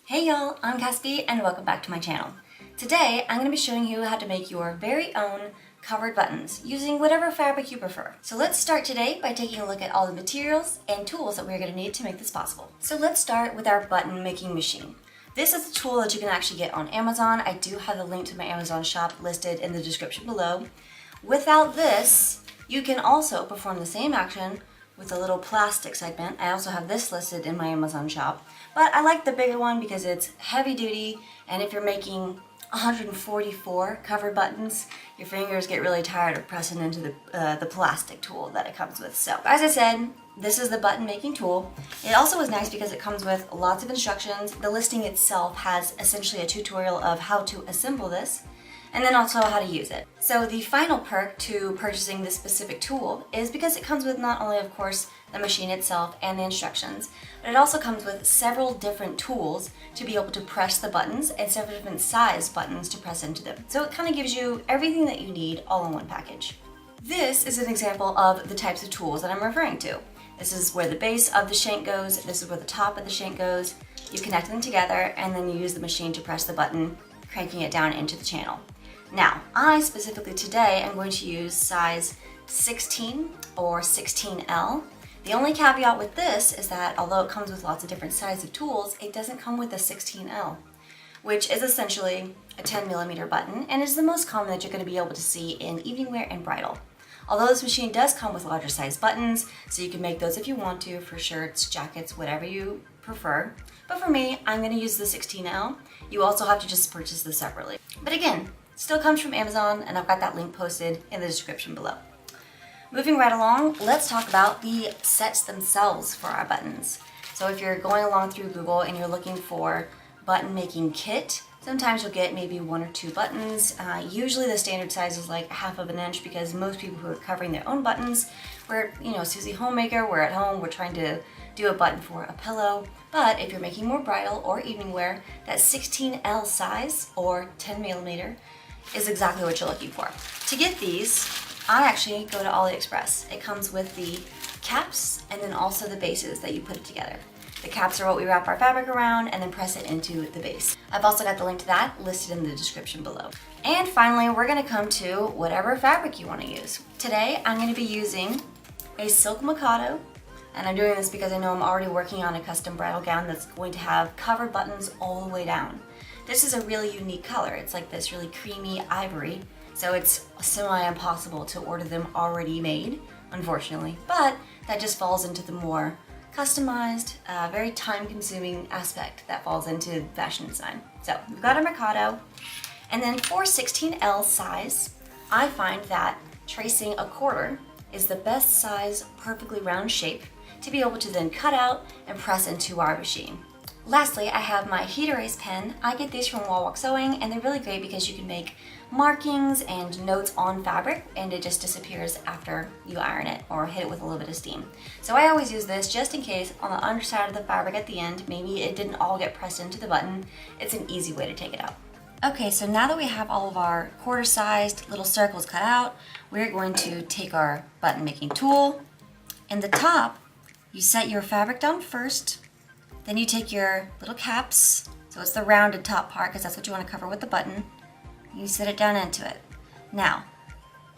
Hey y'all, I'm Caspi and welcome back to my channel. Today I'm going to be showing you how to make your very own covered buttons using whatever fabric you prefer. So let's start today by taking a look at all the materials and tools that we're going to need to make this possible. So let's start with our button making machine. This is a tool that you can actually get on Amazon. I do have the link to my Amazon shop listed in the description below. Without this, you can also perform the same action with a little plastic segment. I also have this listed in my Amazon shop, but I like the bigger one because it's heavy duty, and if you're making 144 covered buttons, your fingers get really tired of pressing into the plastic tool that it comes with. So as I said, this is the button making tool. It also is nice because it comes with lots of instructions. The listing itself has essentially a tutorial of how to assemble this, and then also how to use it. So the final perk to purchasing this specific tool is because it comes with not only, of course, the machine itself and the instructions, but it also comes with several different tools to be able to press the buttons and several different size buttons to press into them. So it kind of gives you everything that you need all in one package. This is an example of the types of tools that I'm referring to. This is where the base of the shank goes, this is where the top of the shank goes. You connect them together and then you use the machine to press the button, cranking it down into the channel. Now, I specifically today am going to use size 16 or 16L. The only caveat with this is that although it comes with lots of different sizes of tools, it doesn't come with a 16L, which is essentially a 10mm button and is the most common that you're going to be able to see in evening wear and bridal. Although this machine does come with larger size buttons, so you can make those if you want to for shirts, jackets, whatever you prefer. But for me, I'm going to use the 16L. You also have to just purchase this separately. But again, still comes from Amazon, and I've got that link posted in the description below. Moving right along, let's talk about the sets themselves for our buttons. So if you're going along through Google and you're looking for button making kit, sometimes you'll get maybe 1 or 2 buttons. Usually the standard size is like 1/2 inch because most people who are covering their own buttons, we're, Susie Homemaker, we're at home, we're trying to do a button for a pillow. But if you're making more bridal or evening wear, that 16L size or 10mm is exactly what you're looking for. To get these, I actually go to AliExpress. It comes with the caps and then also the bases that you put it together. The caps are what we wrap our fabric around and then press it into the base. I've also got the link to that listed in the description below. And finally, we're gonna come to whatever fabric you wanna use. Today, I'm gonna be using a silk Mikado, and I'm doing this because I know I'm already working on a custom bridal gown that's going to have covered buttons all the way down. This is a really unique color. It's like this really creamy ivory, so it's semi-impossible to order them already made, unfortunately. But that just falls into the more customized, very time-consuming aspect that falls into fashion design. So we've got our Mikado, and then for 16L size, I find that tracing a quarter is the best size, perfectly round shape to be able to then cut out and press into our machine. Lastly, I have my heat erase pen. I get these from Wall Walk Sewing, and they're really great because you can make markings and notes on fabric and it just disappears after you iron it or hit it with a little bit of steam. So I always use this just in case on the underside of the fabric at the end, maybe it didn't all get pressed into the button. It's an easy way to take it out. Okay, so now that we have all of our quarter-sized little circles cut out, we're going to take our button making tool. In the top, you set your fabric down first. Then you take your little caps, so it's the rounded top part because that's what you want to cover with the button. You set it down into it. Now,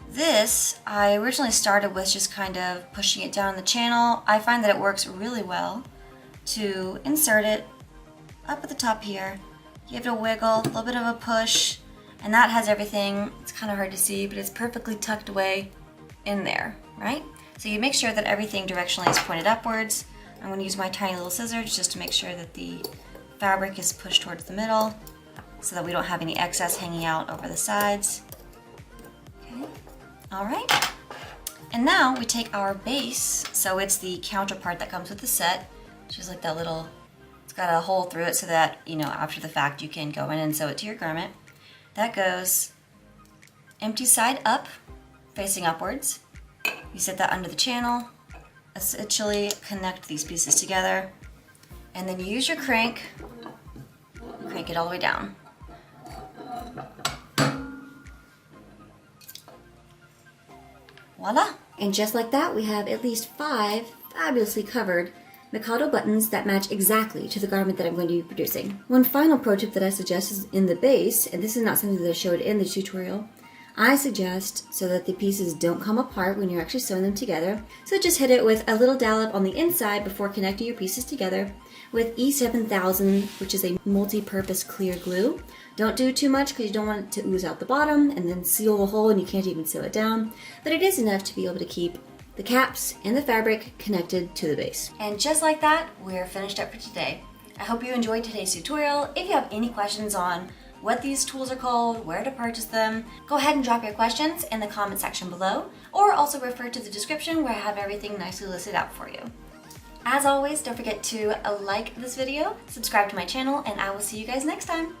this I originally started with just kind of pushing it down the channel. I find that it works really well to insert it up at the top here. Give it a wiggle, a little bit of a push, and that has everything. It's kind of hard to see, but it's perfectly tucked away in there, right? So you make sure that everything directionally is pointed upwards. I'm going to use my tiny little scissors just to make sure that the fabric is pushed towards the middle so that we don't have any excess hanging out over the sides. Okay, all right. And now we take our base, so it's the counterpart that comes with the set, which is like that little, it's got a hole through it so that, after the fact you can go in and sew it to your garment. That goes empty side up, facing upwards. You set that under the channel. Essentially connect these pieces together, and then you use your crank it all the way down. Voila! And just like that, we have at least 5 fabulously covered Mikado buttons that match exactly to the garment that I'm going to be producing. One final pro tip that I suggest is in the base, and this is not something that I showed in the tutorial, I suggest, so that the pieces don't come apart when you're actually sewing them together, so just hit it with a little dollop on the inside before connecting your pieces together with E7000, which is a multi-purpose clear glue. Don't do too much because you don't want it to ooze out the bottom and then seal the hole and you can't even sew it down, but it is enough to be able to keep the caps and the fabric connected to the base. And just like that, we're finished up for today. I hope you enjoyed today's tutorial. If you have any questions on what these tools are called, where to purchase them, go ahead and drop your questions in the comment section below, or also refer to the description where I have everything nicely listed out for you. As always, don't forget to like this video, subscribe to my channel, and I will see you guys next time.